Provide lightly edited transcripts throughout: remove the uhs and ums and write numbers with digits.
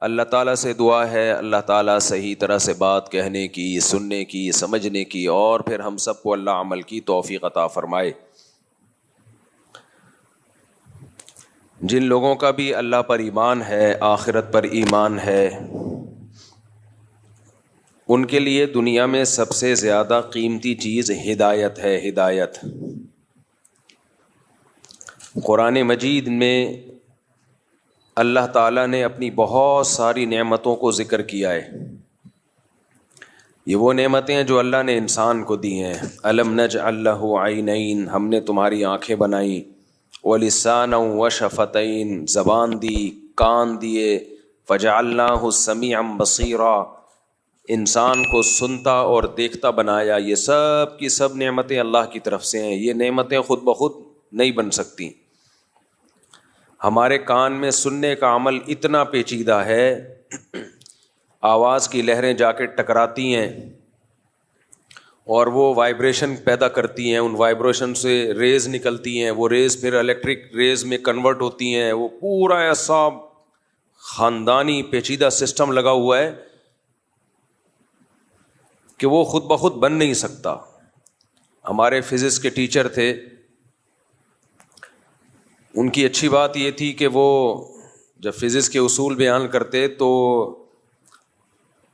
اللہ تعالیٰ سے دعا ہے اللہ تعالیٰ صحیح طرح سے بات کہنے کی، سننے کی، سمجھنے کی، اور پھر ہم سب کو اللہ عمل کی توفیق عطا فرمائے۔ جن لوگوں کا بھی اللہ پر ایمان ہے، آخرت پر ایمان ہے، ان کے لیے دنیا میں سب سے زیادہ قیمتی چیز ہدایت ہے، ہدایت۔ قرآن مجید میں اللہ تعالیٰ نے اپنی بہت ساری نعمتوں کو ذکر کیا ہے۔ یہ وہ نعمتیں ہیں جو اللہ نے انسان کو دی ہیں۔ الم نجعل لہ عینین، ہم نے تمہاری آنکھیں بنائیں، ولسانا وشفتین، زبان دی، کان دیے، فجعلناہ سمیعا بصیرا، انسان کو سنتا اور دیکھتا بنایا۔ یہ سب کی سب نعمتیں اللہ کی طرف سے ہیں۔ یہ نعمتیں خود بخود نہیں بن سکتی۔ ہمارے کان میں سننے کا عمل اتنا پیچیدہ ہے، آواز کی لہریں جا کے ٹکراتی ہیں اور وہ وائبریشن پیدا کرتی ہیں، ان وائبریشن سے ریز نکلتی ہیں، وہ ریز پھر الیکٹرک ریز میں کنورٹ ہوتی ہیں۔ وہ پورا ایسا خاندانی پیچیدہ سسٹم لگا ہوا ہے کہ وہ خود بخود بن نہیں سکتا۔ ہمارے فزکس کے ٹیچر تھے، ان کی اچھی بات یہ تھی کہ وہ جب فزکس کے اصول بیان کرتے تو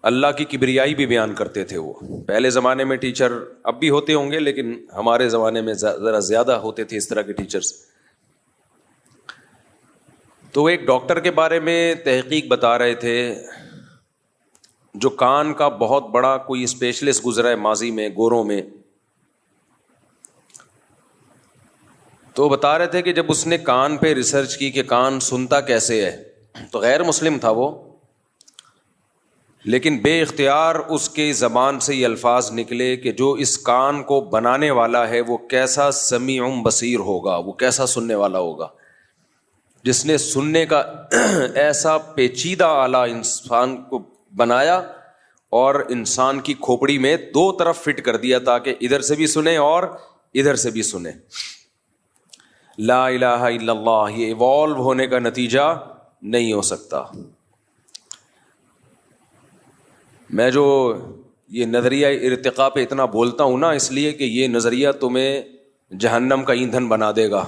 اللہ کی کبریائی بھی بیان کرتے تھے۔ وہ پہلے زمانے میں ٹیچر اب بھی ہوتے ہوں گے، لیکن ہمارے زمانے میں ذرا زیادہ ہوتے تھے اس طرح کے ٹیچرز۔ تو وہ ایک ڈاکٹر کے بارے میں تحقیق بتا رہے تھے جو کان کا بہت بڑا کوئی اسپیشلسٹ گزرا ہے ماضی میں، گوروں میں۔ تو بتا رہے تھے کہ جب اس نے کان پہ ریسرچ کی کہ کان سنتا کیسے ہے، تو غیر مسلم تھا وہ، لیکن بے اختیار اس کے زبان سے یہ الفاظ نکلے کہ جو اس کان کو بنانے والا ہے وہ کیسا سمیع بصیر ہوگا، وہ کیسا سننے والا ہوگا، جس نے سننے کا ایسا پیچیدہ آلہ انسان کو بنایا اور انسان کی کھوپڑی میں دو طرف فٹ کر دیا تاکہ ادھر سے بھی سنے اور ادھر سے بھی سنے۔ لا الہ الا اللہ، یہ ایوالو ہونے کا نتیجہ نہیں ہو سکتا۔ میں جو یہ نظریہ ارتقاء پہ اتنا بولتا ہوں نا، اس لیے کہ یہ نظریہ تمہیں جہنم کا ایندھن بنا دے گا۔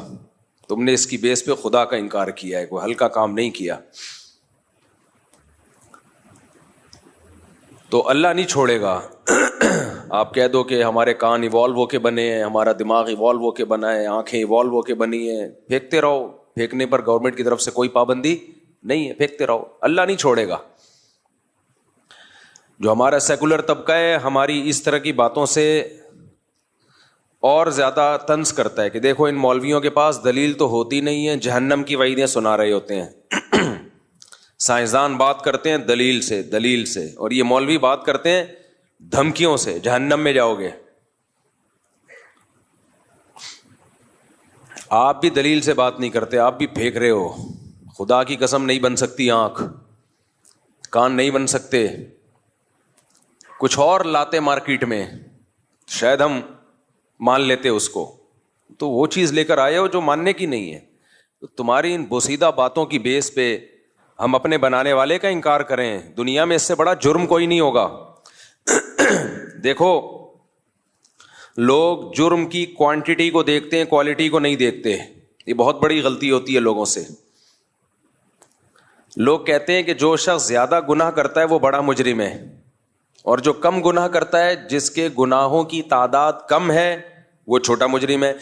تم نے اس کی بیس پہ خدا کا انکار کیا ہے، کوئی ہلکا کام نہیں کیا۔ تو اللہ نہیں چھوڑے گا۔ آپ کہہ دو کہ ہمارے کان ایوالو ہو کے بنے ہیں، ہمارا دماغ ایوالو ہو کے بنا ہے، آنکھیں ایوالو ہو کے بنی ہیں، پھینکتے رہو۔ پھینکنے پر گورنمنٹ کی طرف سے کوئی پابندی نہیں ہے، پھینکتے رہو، اللہ نہیں چھوڑے گا۔ جو ہمارا سیکولر طبقہ ہے ہماری اس طرح کی باتوں سے اور زیادہ طنز کرتا ہے کہ دیکھو ان مولویوں کے پاس دلیل تو ہوتی نہیں ہے، جہنم کی وعیدیں سنا رہے ہوتے ہیں۔ سائنسدان بات کرتے ہیں دلیل سے، اور یہ مولوی بات کرتے ہیں دھمکیوں سے، جہنم میں جاؤ گے۔ آپ بھی دلیل سے بات نہیں کرتے، آپ بھی پھینک رہے ہو۔ خدا کی قسم نہیں بن سکتی آنکھ، کان نہیں بن سکتے، کچھ اور لاتے مارکیٹ میں، شاید ہم مان لیتے اس کو، تو وہ چیز لے کر آئے ہو جو ماننے کی نہیں ہے۔ تو تمہاری ان بوسیدہ باتوں کی بیس پہ ہم اپنے بنانے والے کا انکار کریں، دنیا میں اس سے بڑا جرم کوئی نہیں ہوگا۔ دیکھو لوگ جرم کی کوانٹٹی کو دیکھتے ہیں، کوالٹی کو نہیں دیکھتے۔ یہ بہت بڑی غلطی ہوتی ہے لوگوں سے۔ لوگ کہتے ہیں کہ جو شخص زیادہ گناہ کرتا ہے وہ بڑا مجرم ہے، اور جو کم گناہ کرتا ہے، جس کے گناہوں کی تعداد کم ہے، وہ چھوٹا مجرم ہے۔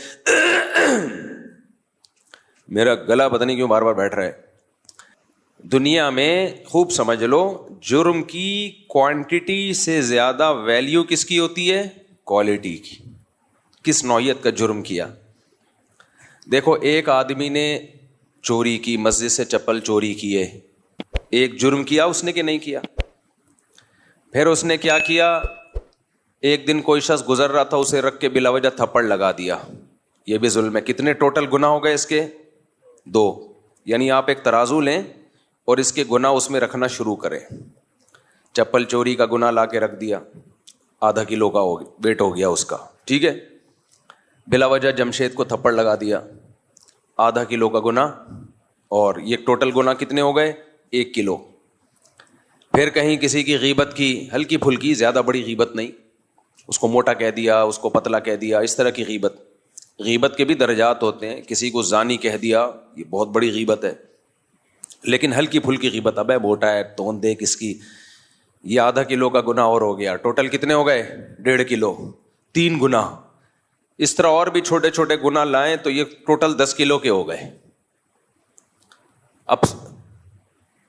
میرا گلا پتہ نہیں کیوں بار بار بیٹھ رہا ہے۔ دنیا میں خوب سمجھ لو، جرم کی کوانٹٹی سے زیادہ ویلیو کس کی ہوتی ہے؟ کوالٹی کی۔ کس نوعیت کا جرم کیا؟ دیکھو ایک آدمی نے چوری کی، مسجد سے چپل چوری کی ہے، ایک جرم کیا اس نے کہ نہیں کیا؟ پھر اس نے کیا کیا؟ ایک دن کوئی شخص گزر رہا تھا، اسے رکھ کے بلا وجہ تھپڑ لگا دیا، یہ بھی ظلم ہے۔ کتنے ٹوٹل گناہ ہو گئے اس کے؟ 2۔ یعنی آپ ایک ترازو لیں اور اس کے گناہ اس میں رکھنا شروع کریں۔ چپل چوری کا گناہ لا کے رکھ دیا، ½ کلو کا ویٹ ہو گیا اس کا، ٹھیک ہے۔ بلا وجہ جمشید کو تھپڑ لگا دیا، ½ کلو کا گناہ، اور یہ ٹوٹل گناہ کتنے ہو گئے؟ 1 کلو۔ پھر کہیں کسی کی غیبت کی، ہلکی پھلکی، زیادہ بڑی غیبت نہیں، اس کو موٹا کہہ دیا، اس کو پتلا کہہ دیا، اس طرح کی غیبت. غیبت کے بھی درجات ہوتے ہیں. کسی کو زانی کہہ دیا، یہ بہت بڑی غیبت ہے. لیکن ہلکی پھلکی غیبت، ابے موٹا ہے، توند دیکھ اس کی، یہ آدھا کلو کا گناہ اور ہو گیا. ٹوٹل کتنے ہو گئے؟ 1.5 کلو، 3 گناہ. اس طرح اور بھی چھوٹے چھوٹے گناہ لائیں تو یہ ٹوٹل 10 کلو کے ہو گئے. اب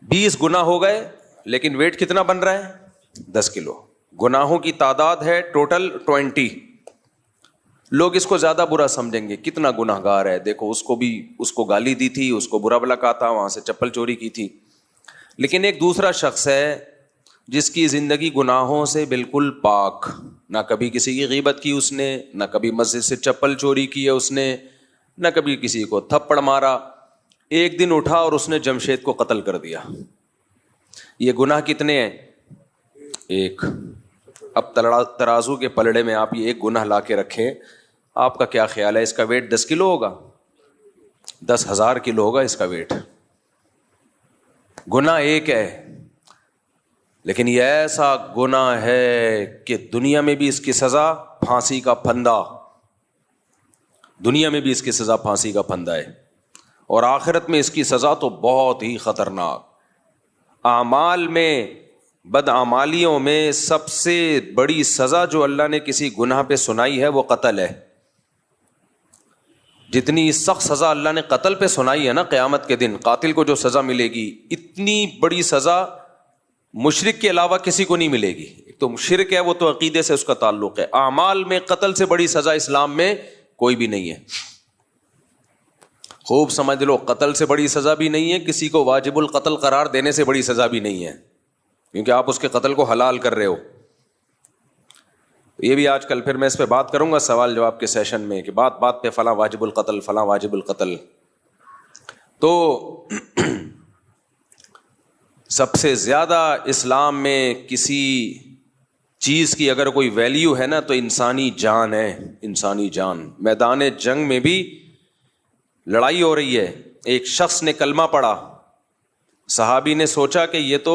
20 گناہ ہو گئے، لیکن ویٹ کتنا بن رہا ہے؟ 10 کلو. گناہوں کی تعداد ہے ٹوٹل 20. لوگ اس کو زیادہ برا سمجھیں گے، کتنا گناہ گار ہے، دیکھو اس کو گالی دی تھی، اس کو برا بلا کہا تھا، وہاں سے چپل چوری کی تھی. لیکن ایک دوسرا شخص ہے جس کی زندگی گناہوں سے بالکل پاک، نہ کبھی کسی کی غیبت کی اس نے، نہ کبھی مسجد سے چپل چوری کی ہے اس نے، نہ کبھی کسی کو تھپڑ مارا. ایک دن اٹھا اور اس نے جمشید کو قتل کر دیا. یہ گناہ کتنے ہیں؟ 1. اب ترازو کے پلڑے میں آپ یہ ایک گناہ لا کے رکھیں، آپ کا کیا خیال ہے؟ اس کا ویٹ 10 کلو ہوگا؟ 10,000 کلو ہوگا اس کا ویٹ. گناہ ایک ہے، لیکن یہ ایسا گناہ ہے کہ دنیا میں بھی اس کی سزا پھانسی کا پھندا، دنیا میں بھی اس کی سزا پھانسی کا پھندا ہے، اور آخرت میں اس کی سزا تو بہت ہی خطرناک. اعمال میں، بدعمالیوں میں سب سے بڑی سزا جو اللہ نے کسی گناہ پہ سنائی ہے وہ قتل ہے. جتنی سخت سزا اللہ نے قتل پہ سنائی ہے نا، قیامت کے دن قاتل کو جو سزا ملے گی، اتنی بڑی سزا مشرک کے علاوہ کسی کو نہیں ملے گی. ایک تو شرک ہے، وہ تو عقیدے سے اس کا تعلق ہے. اعمال میں قتل سے بڑی سزا اسلام میں کوئی بھی نہیں ہے. خوب سمجھ لو، قتل سے بڑی سزا بھی نہیں ہے، کسی کو واجب القتل قرار دینے سے بڑی سزا بھی نہیں ہے، کیونکہ آپ اس کے قتل کو حلال کر رہے ہو. یہ بھی آج کل پھر میں اس پہ بات کروں گا سوال جواب کے سیشن میں، کہ بات بات پہ فلاں واجب القتل، فلاں واجب القتل. تو سب سے زیادہ اسلام میں کسی چیز کی اگر کوئی ویلیو ہے نا تو انسانی جان ہے، انسانی جان. میدان جنگ میں بھی لڑائی ہو رہی ہے، ایک شخص نے کلمہ پڑھا، صحابی نے سوچا کہ یہ تو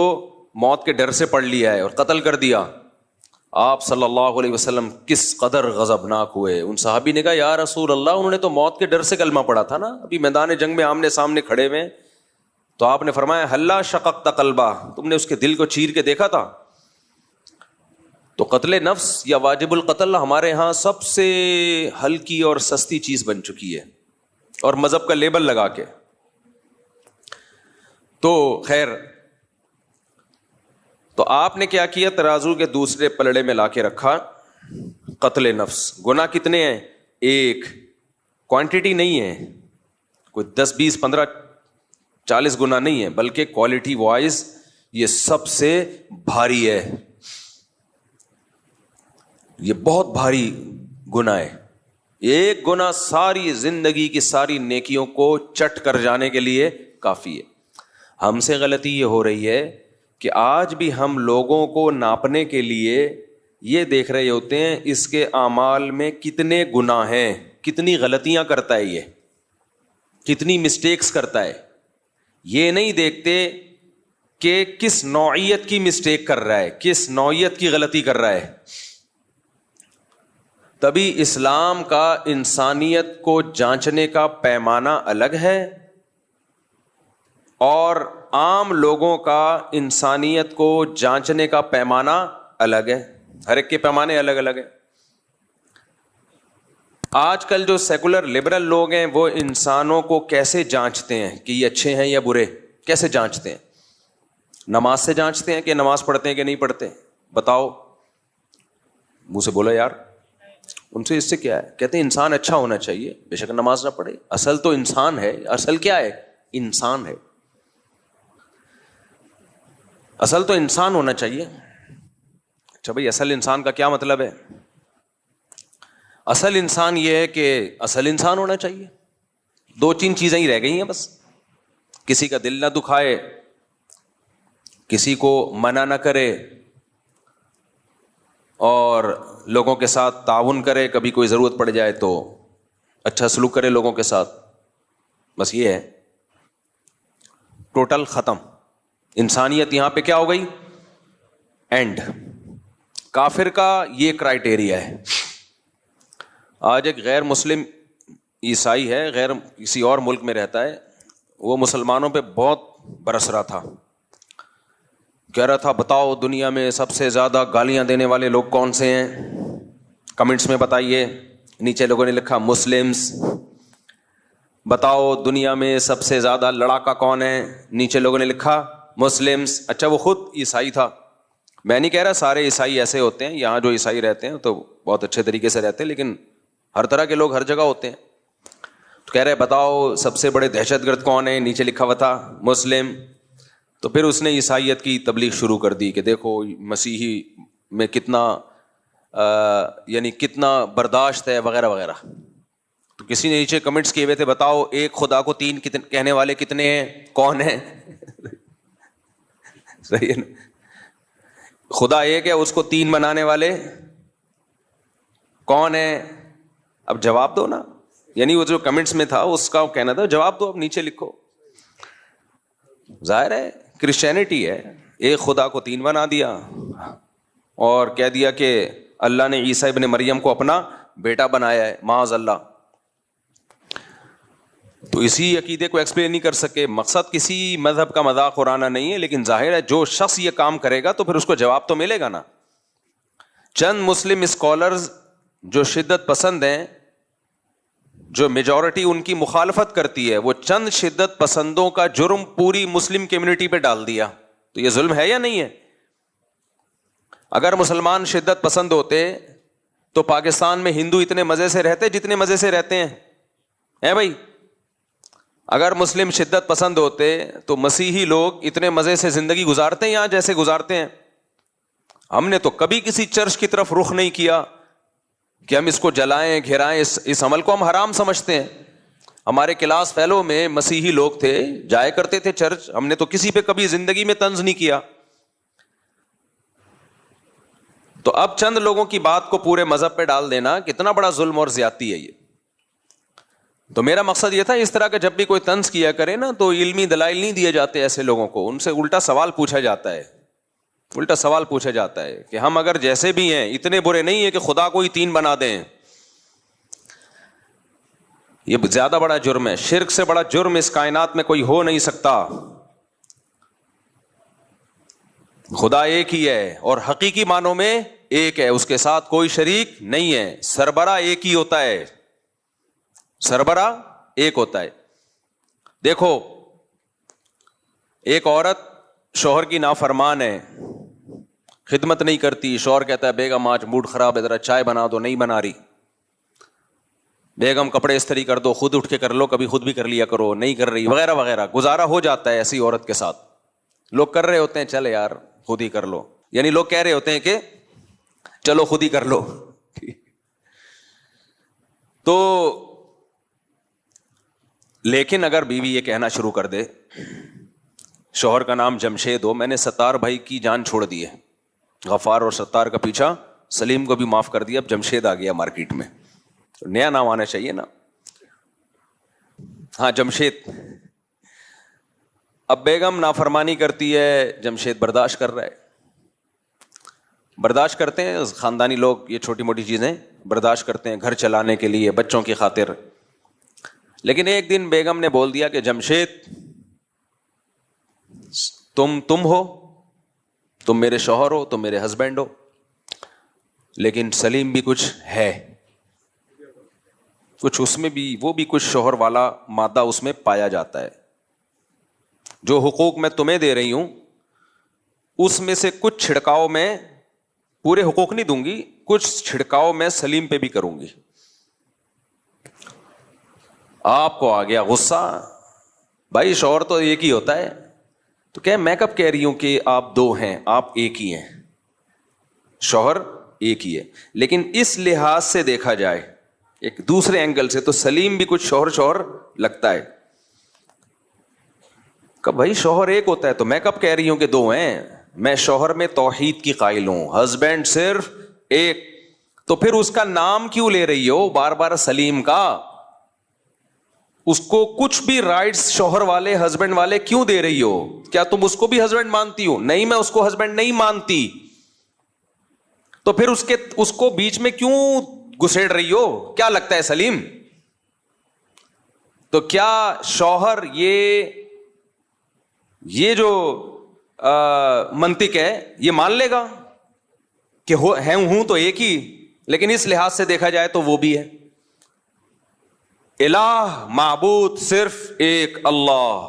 موت کے ڈر سے پڑھ لیا ہے اور قتل کر دیا. آپ صلی اللہ علیہ وسلم کس قدر غضبناک ہوئے. ان صحابی نے کہا یا رسول اللہ، انہوں نے تو موت کے ڈر سے کلمہ پڑھا تھا نا، ابھی میدان جنگ میں آمنے سامنے کھڑے ہوئے. تو آپ نے فرمایا ہلا شققت قلبہ، تم نے اس کے دل کو چیر کے دیکھا تھا؟ تو قتل نفس یا واجب القتل ہمارے ہاں سب سے ہلکی اور سستی چیز بن چکی ہے، اور مذہب کا لیبل لگا کے. تو خیر، تو آپ نے کیا کیا؟ ترازو کے دوسرے پلڑے میں لا کے رکھا قتل نفس. گناہ کتنے ہیں؟ 1. کوانٹٹی نہیں ہے، کوئی 10 20 15 40 گناہ نہیں ہے، بلکہ کوالٹی وائز یہ سب سے بھاری ہے، یہ بہت بھاری گناہ ہے. ایک گناہ ساری زندگی کی ساری نیکیوں کو چٹ کر جانے کے لیے کافی ہے. ہم سے غلطی یہ ہو رہی ہے کہ آج بھی ہم لوگوں کو ناپنے کے لیے یہ دیکھ رہے ہوتے ہیں اس کے اعمال میں کتنے گناہ ہیں، کتنی غلطیاں کرتا ہے، یہ کتنی مسٹیکس کرتا ہے. یہ نہیں دیکھتے کہ کس نوعیت کی مسٹیک کر رہا ہے، کس نوعیت کی غلطی کر رہا ہے. تبھی اسلام کا انسانیت کو جانچنے کا پیمانہ الگ ہے، اور عام لوگوں کا انسانیت کو جانچنے کا پیمانہ الگ ہے. ہر ایک کے پیمانے الگ الگ ہیں. آج کل جو سیکولر لبرل لوگ ہیں وہ انسانوں کو کیسے جانچتے ہیں کہ یہ اچھے ہیں یا برے؟ کیسے جانچتے ہیں؟ نماز سے جانچتے ہیں کہ نماز پڑھتے ہیں کہ نہیں پڑھتے؟ بتاؤ. منہ سے بولا یار. ان سے اس سے کیا ہے؟ کہتے ہیں انسان اچھا ہونا چاہیے، بے شک نماز نہ پڑھے. اصل تو انسان ہے. اصل کیا ہے؟ انسان ہے. اصل تو انسان ہونا چاہیے. اچھا بھائی، اصل انسان کا کیا مطلب ہے؟ اصل انسان یہ ہے کہ اصل انسان ہونا چاہیے. 2-3 چیزیں ہی رہ گئی ہیں بس. کسی کا دل نہ دکھائے، کسی کو منع نہ کرے، اور لوگوں کے ساتھ تعاون کرے. کبھی کوئی ضرورت پڑ جائے تو اچھا سلوک کرے لوگوں کے ساتھ. بس یہ ہے. ٹوٹل ختم. انسانیت یہاں پہ کیا ہو گئی؟ اینڈ. کافر کا یہ کرائٹیریا ہے. آج ایک غیر مسلم عیسائی ہے, غیر کسی اور ملک میں رہتا ہے, وہ مسلمانوں پہ بہت برس رہا تھا, کہہ رہا تھا بتاؤ دنیا میں سب سے زیادہ گالیاں دینے والے لوگ کون سے ہیں, کمنٹس میں بتائیے. نیچے لوگوں نے لکھا مسلمز. بتاؤ دنیا میں سب سے زیادہ لڑاکا کون ہے, نیچے لوگوں نے لکھا مسلمز. اچھا وہ خود عیسائی تھا. میں نہیں کہہ رہا سارے عیسائی ایسے ہوتے ہیں, یہاں جو عیسائی رہتے ہیں تو بہت اچھے طریقے سے رہتے ہیں, لیکن ہر طرح کے لوگ ہر جگہ ہوتے ہیں. تو کہہ رہے بتاؤ سب سے بڑے دہشت گرد کون ہیں, نیچے لکھا ہوا تھا مسلم. تو پھر اس نے عیسائیت کی تبلیغ شروع کر دی کہ دیکھو مسیحی میں کتنا یعنی کتنا برداشت ہے وغیرہ وغیرہ. تو کسی نے نیچے کمنٹس کیے ہوئے تھے بتاؤ ایک خدا کو تین کہنے والے کتنے ہیں, کون ہیں؟ صحیح ہے نا, خدا ایک ہے اس کو تین بنانے والے کون ہیں؟ اب جواب دو نا. یعنی وہ جو کمنٹس میں تھا اس کا کہنا تھا جواب دو, اب نیچے لکھو. ظاہر ہے کرسچینٹی ہے, ایک خدا کو تین بنا دیا اور کہہ دیا کہ اللہ نے عیسیٰ ابن مریم کو اپنا بیٹا بنایا ہے, معاذ اللہ. تو اسی عقیدے کو ایکسپلین نہیں کر سکے. مقصد کسی مذہب کا مذاق اڑانا نہیں ہے, لیکن ظاہر ہے جو شخص یہ کام کرے گا تو پھر اس کو جواب تو ملے گا نا. چند مسلم اسکالرز جو شدت پسند ہیں, جو میجورٹی ان کی مخالفت کرتی ہے, وہ چند شدت پسندوں کا جرم پوری مسلم کمیونٹی پہ ڈال دیا. تو یہ ظلم ہے یا نہیں ہے؟ اگر مسلمان شدت پسند ہوتے تو پاکستان میں ہندو اتنے مزے سے رہتے جتنے مزے سے رہتے ہیں بھائی. اگر مسلم شدت پسند ہوتے تو مسیحی لوگ اتنے مزے سے زندگی گزارتے ہیں یہاں جیسے گزارتے ہیں. ہم نے تو کبھی کسی چرچ کی طرف رخ نہیں کیا کہ ہم اس کو جلائیں گھرائیں, اس عمل کو ہم حرام سمجھتے ہیں. ہمارے کلاس فیلو میں مسیحی لوگ تھے, جایا کرتے تھے چرچ, ہم نے تو کسی پہ کبھی زندگی میں طنز نہیں کیا. تو اب چند لوگوں کی بات کو پورے مذہب پہ ڈال دینا کتنا بڑا ظلم اور زیادتی ہے یہ. تو میرا مقصد یہ تھا اس طرح کا جب بھی کوئی طنز کیا کرے نا تو علمی دلائل نہیں دیے جاتے ایسے لوگوں کو, ان سے الٹا سوال پوچھا جاتا ہے. الٹا سوال پوچھا جاتا ہے کہ ہم اگر جیسے بھی ہیں اتنے برے نہیں ہیں کہ خدا کو ہی تین بنا دیں. یہ زیادہ بڑا جرم ہے. شرک سے بڑا جرم اس کائنات میں کوئی ہو نہیں سکتا. خدا ایک ہی ہے اور حقیقی معنوں میں ایک ہے, اس کے ساتھ کوئی شریک نہیں ہے. سربراہ ایک ہی ہوتا ہے, سربراہ ایک ہوتا ہے. دیکھو ایک عورت شوہر کی نافرمان ہے, خدمت نہیں کرتی, شوہر کہتا ہے بیگم آج موڈ خراب ہے ذرا چائے بنا دو, نہیں بنا رہی. بیگم کپڑے استری کر دو, خود اٹھ کے کر لو, کبھی خود بھی کر لیا کرو, نہیں کر رہی وغیرہ وغیرہ. گزارا ہو جاتا ہے ایسی عورت کے ساتھ. لوگ کر رہے ہوتے ہیں چل یار خود ہی کر لو, یعنی لوگ کہہ رہے ہوتے ہیں کہ چلو خود ہی کر لو. تو لیکن اگر بیوی یہ کہنا شروع کر دے, شوہر کا نام جمشید ہو, میں نے ستار بھائی کی جان چھوڑ دی ہے, غفار اور ستار کا پیچھا, سلیم کو بھی معاف کر دیا, اب جمشید آ گیا مارکیٹ میں, نیا نام آنا چاہیے نا. ہاں جمشید. اب بیگم نافرمانی کرتی ہے, جمشید برداشت کر رہا ہے. برداشت کرتے ہیں خاندانی لوگ, یہ چھوٹی موٹی چیزیں برداشت کرتے ہیں گھر چلانے کے لیے, بچوں کی خاطر. لیکن ایک دن بیگم نے بول دیا کہ جمشید تم ہو, تم میرے شوہر ہو, تم میرے ہسبینڈ ہو, لیکن سلیم بھی کچھ ہے, کچھ اس میں بھی, وہ بھی کچھ شوہر والا مادہ اس میں پایا جاتا ہے. جو حقوق میں تمہیں دے رہی ہوں اس میں سے کچھ چھڑکاؤ میں, پورے حقوق نہیں دوں گی, کچھ چھڑکاؤ میں سلیم پہ بھی کروں گی. آپ کو آ گیا غصہ, بھائی شوہر تو ایک ہی ہوتا ہے. تو کیا میں کب کہہ رہی ہوں کہ آپ دو ہیں, آپ ایک ہی ہیں, شوہر ایک ہی ہے. لیکن اس لحاظ سے دیکھا جائے ایک دوسرے اینگل سے تو سلیم بھی کچھ شوہر لگتا ہے. کہ بھائی شوہر ایک ہوتا ہے, تو میں کب کہہ رہی ہوں کہ دو ہیں. میں شوہر میں توحید کی قائل ہوں, ہسبینڈ صرف ایک. تو پھر اس کا نام کیوں لے رہی ہو بار بار سلیم کا؟ اس کو کچھ بھی رائٹس شوہر والے, ہسبینڈ والے کیوں دے رہی ہو؟ کیا تم اس کو بھی ہسبینڈ مانتی ہو؟ نہیں, میں اس کو ہسبینڈ نہیں مانتی. تو پھر اس کو بیچ میں کیوں گھسیڑ رہی ہو؟ کیا لگتا ہے سلیم؟ تو کیا شوہر یہ جو منطق ہے یہ مان لے گا کہ ہوں تو ایک ہی، لیکن اس لحاظ سے دیکھا جائے تو وہ بھی ہے۔ الہ معبود صرف ایک اللہ۔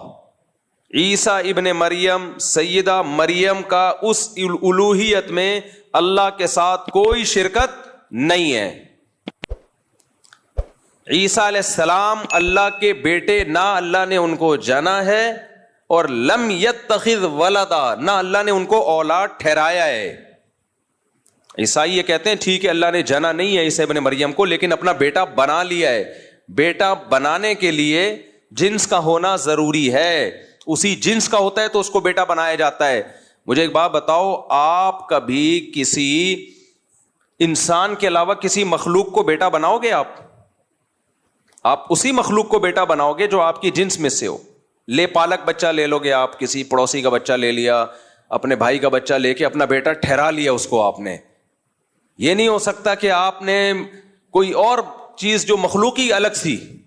عیسیٰ ابن مریم، سیدہ مریم کا اس الوہیت میں اللہ کے ساتھ کوئی شرکت نہیں ہے۔ عیسیٰ علیہ السلام اللہ کے بیٹے، نہ اللہ نے ان کو جنا ہے، اور لم یتخذ ولدا، نہ اللہ نے ان کو اولاد ٹھہرایا ہے۔ عیسائی یہ کہتے ہیں ٹھیک ہے اللہ نے جنا نہیں ہے عیسیٰ ابن مریم کو، لیکن اپنا بیٹا بنا لیا ہے۔ بیٹا بنانے کے لیے جنس کا ہونا ضروری ہے، اسی جنس کا ہوتا ہے تو اس کو بیٹا بنایا جاتا ہے۔ مجھے ایک بات بتاؤ، آپ کبھی کسی انسان کے علاوہ کسی مخلوق کو بیٹا بناؤ گے؟ آپ اسی مخلوق کو بیٹا بناؤ گے جو آپ کی جنس میں سے ہو۔ لے پالک بچہ لے لو گے آپ، کسی پڑوسی کا بچہ لے لیا، اپنے بھائی کا بچہ لے کے اپنا بیٹا ٹھہرا لیا اس کو آپ نے۔ یہ نہیں ہو سکتا کہ آپ نے کوئی اور چیز جو مخلوقی الگ تھی،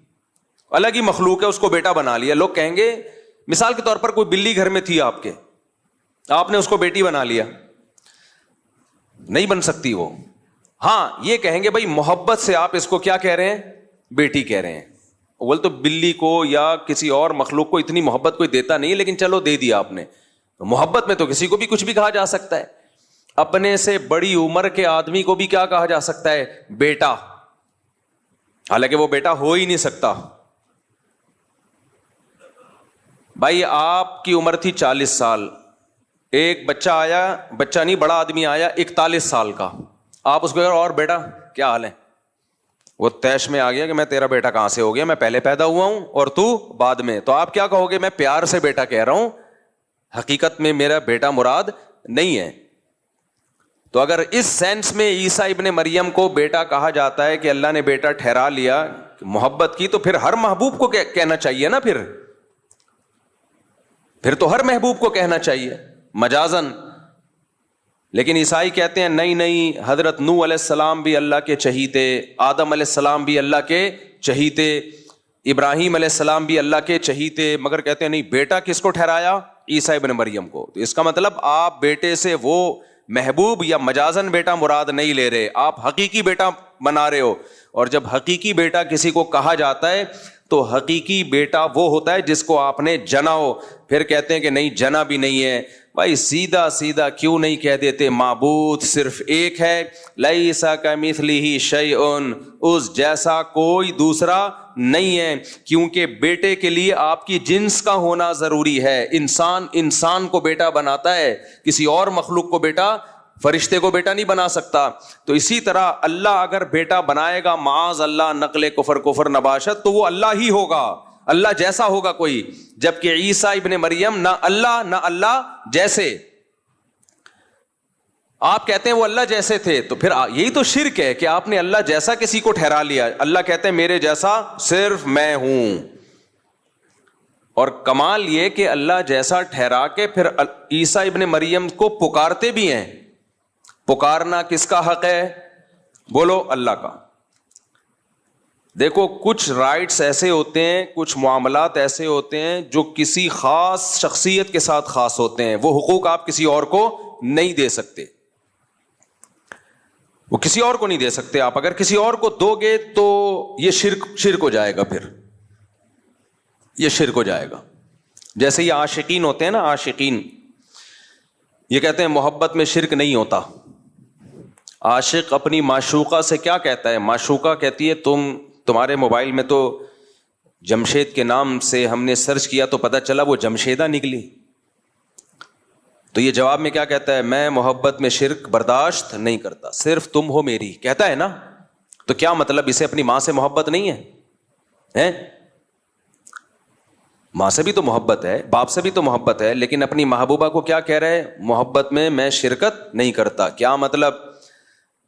الگ ہی مخلوق ہے، اس کو بیٹا بنا لیا۔ لوگ کہیں گے، مثال کے طور پر کوئی بلی گھر میں تھی آپ کے، آپ نے اس کو بیٹی بنا لیا، نہیں بن سکتی وہ۔ ہاں یہ کہیں گے بھائی محبت سے آپ اس کو کیا کہہ رہے ہیں؟ بیٹی کہہ رہے ہیں۔ اول تو بلی کو یا کسی اور مخلوق کو اتنی محبت کوئی دیتا نہیں، لیکن چلو دے دیا آپ نے۔ محبت میں تو کسی کو بھی کچھ بھی کہا جا سکتا ہے۔ اپنے سے بڑی عمر کے آدمی کو بھی کیا کہا جا سکتا ہے؟ بیٹا، حالانکہ وہ بیٹا ہو ہی نہیں سکتا۔ بھائی آپ کی عمر تھی 40 سال، ایک بچہ آیا، بچہ نہیں بڑا آدمی آیا 41 سال کا، آپ اس کو اور بیٹا کیا حال ہے؟ وہ تیش میں آ گیا کہ میں تیرا بیٹا کہاں سے ہو گیا، میں پہلے پیدا ہوا ہوں اور تو بعد میں۔ تو آپ کیا کہو گے؟ میں پیار سے بیٹا کہہ رہا ہوں، حقیقت میں میرا بیٹا مراد نہیں ہے۔ تو اگر اس سینس میں عیسیٰ ابن مریم کو بیٹا کہا جاتا ہے کہ اللہ نے بیٹا ٹھہرا لیا محبت کی، تو پھر ہر محبوب کو کہنا چاہیے نا، پھر تو ہر محبوب کو کہنا چاہیے مجازن۔ لیکن عیسائی کہتے ہیں نہیں، حضرت نوح علیہ السلام بھی اللہ کے چہیتے، آدم علیہ السلام بھی اللہ کے چہیتے، ابراہیم علیہ السلام بھی اللہ کے چہیتے، مگر کہتے ہیں نہیں، بیٹا کس کو ٹھہرایا؟ عیسیٰ ابن مریم کو۔ تو اس کا مطلب آپ بیٹے سے وہ محبوب یا مجازن بیٹا مراد نہیں لے رہے، آپ حقیقی بیٹا بنا رہے ہو۔ اور جب حقیقی بیٹا کسی کو کہا جاتا ہے تو حقیقی بیٹا وہ ہوتا ہے جس کو آپ نے جنا ہو۔ پھر کہتے ہیں کہ نہیں جنا بھی نہیں ہے۔ بھائی سیدھا کیوں نہیں کہہ دیتے معبود صرف ایک ہے؟ لیس کمثلہ شیء، اس جیسا کوئی دوسرا نہیں ہے، کیونکہ بیٹے کے لیے آپ کی جنس کا ہونا ضروری ہے۔ انسان کو بیٹا بناتا ہے، کسی اور مخلوق کو بیٹا، فرشتے کو بیٹا نہیں بنا سکتا۔ تو اسی طرح اللہ اگر بیٹا بنائے گا، معاذ اللہ نقل کفر نباشت، تو وہ اللہ ہی ہوگا، اللہ جیسا ہوگا کوئی۔ جبکہ عیسیٰ ابن مریم نہ اللہ جیسے، آپ کہتے ہیں وہ اللہ جیسے تھے، تو پھر یہی تو شرک ہے کہ آپ نے اللہ جیسا کسی کو ٹھہرا لیا۔ اللہ کہتے ہیں میرے جیسا صرف میں ہوں۔ اور کمال یہ کہ اللہ جیسا ٹھہرا کے پھر عیسیٰ ابن مریم کو پکارتے بھی ہیں۔ پکارنا کس کا حق ہے؟ بولو اللہ کا۔ دیکھو کچھ رائٹس ایسے ہوتے ہیں، کچھ معاملات ایسے ہوتے ہیں جو کسی خاص شخصیت کے ساتھ خاص ہوتے ہیں، وہ حقوق آپ کسی اور کو نہیں دے سکتے، وہ کسی اور کو نہیں دے سکتے۔ آپ اگر کسی اور کو دو گے تو یہ شرک ہو جائے گا، پھر یہ شرک ہو جائے گا۔ جیسے یہ عاشقین ہوتے ہیں نا، عاشقین یہ کہتے ہیں محبت میں شرک نہیں ہوتا۔ عاشق اپنی معشوقہ سے کیا کہتا ہے؟ معشوقہ کہتی ہے تمہارے موبائل میں تو جمشید کے نام سے ہم نے سرچ کیا تو پتہ چلا وہ جمشیدہ نکلی۔ تو یہ جواب میں کیا کہتا ہے؟ میں محبت میں شرک برداشت نہیں کرتا، صرف تم ہو میری، کہتا ہے نا۔ تو کیا مطلب اسے اپنی ماں سے محبت نہیں ہے؟ ماں سے بھی تو محبت ہے، باپ سے بھی تو محبت ہے، لیکن اپنی محبوبہ کو کیا کہہ رہے؟ محبت میں شرکت نہیں کرتا۔ کیا مطلب؟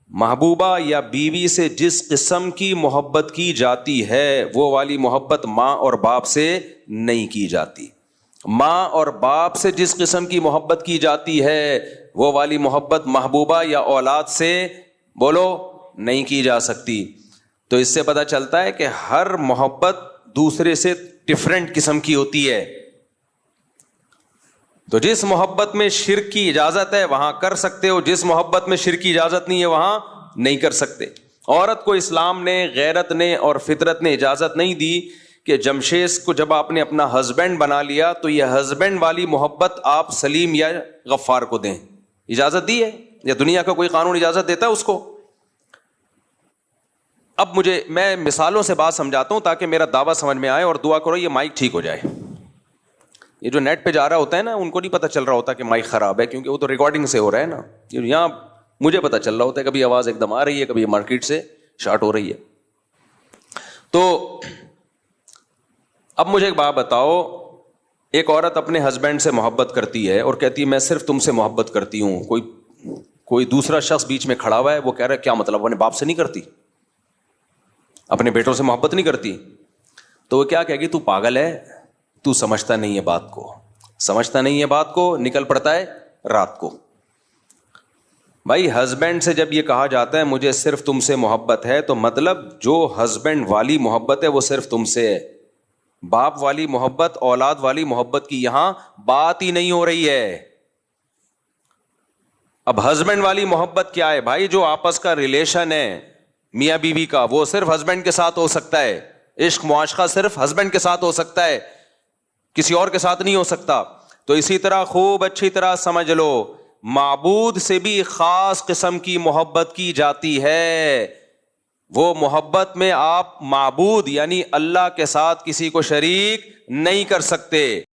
محبوبہ یا بیوی سے جس قسم کی محبت کی جاتی ہے وہ والی محبت ماں اور باپ سے نہیں کی جاتی۔ ماں اور باپ سے جس قسم کی محبت کی جاتی ہے وہ والی محبت محبوبہ یا اولاد سے بولو نہیں کی جا سکتی. تو اس سے پتہ چلتا ہے کہ ہر محبت دوسرے سے ڈفرینٹ قسم کی ہوتی ہے. تو جس محبت میں شرک کی اجازت ہے وہاں کر سکتے ہو, جس محبت میں شرک کی اجازت نہیں ہے وہاں نہیں کر سکتے. عورت کو اسلام نے, غیرت نے اور فطرت نے اجازت نہیں دی کہ جمشید کو جب آپ نے اپنا ہسبینڈ بنا لیا تو یہ ہسبینڈ والی محبت آپ سلیم یا غفار کو دیں. اجازت دی ہے یا دنیا کا کوئی قانون اجازت دیتا ہے اس کو؟ اب میں مثالوں سے بات سمجھاتا ہوں تاکہ میرا دعویٰ سمجھ میں آئے, اور دعا کرو یہ مائک ٹھیک ہو جائے. یہ جو نیٹ پہ جا رہا ہوتا ہے نا, ان کو نہیں پتہ چل رہا ہوتا کہ مائک خراب ہے, کیونکہ وہ تو ریکارڈنگ سے ہو رہا ہے نا. یہاں مجھے پتہ چل رہا ہوتا ہے کبھی آواز ایک دم آ رہی ہے, کبھی مارکیٹ سے شارٹ ہو رہی ہے. تو اب مجھے ایک بات بتاؤ, ایک عورت اپنے ہسبینڈ سے محبت کرتی ہے اور کہتی ہے میں صرف تم سے محبت کرتی ہوں, کوئی دوسرا شخص بیچ میں کھڑا ہوا ہے, وہ کہہ رہا ہے کیا مطلب, وہ اپنے باپ سے نہیں کرتی, اپنے بیٹوں سے محبت نہیں کرتی, تو وہ کیا کہے گی, تو پاگل ہے, تو سمجھتا نہیں ہے بات کو, سمجھتا نہیں ہے بات کو, نکل پڑتا ہے رات کو. بھائی ہسبینڈ سے جب یہ کہا جاتا ہے مجھے صرف تم سے محبت ہے, تو مطلب جو ہسبینڈ والی محبت ہے وہ صرف تم سے ہے. باپ والی محبت, اولاد والی محبت کی یہاں بات ہی نہیں ہو رہی ہے. اب ہسبینڈ والی محبت کیا ہے بھائی؟ جو آپس کا ریلیشن ہے میاں بیوی کا, وہ صرف ہسبینڈ کے ساتھ ہو سکتا ہے. عشق معاشقہ صرف ہسبینڈ کے ساتھ ہو سکتا ہے, کسی اور کے ساتھ نہیں ہو سکتا. تو اسی طرح خوب اچھی طرح سمجھ لو, معبود سے بھی خاص قسم کی محبت کی جاتی ہے. وہ محبت میں آپ معبود یعنی اللہ کے ساتھ کسی کو شریک نہیں کر سکتے.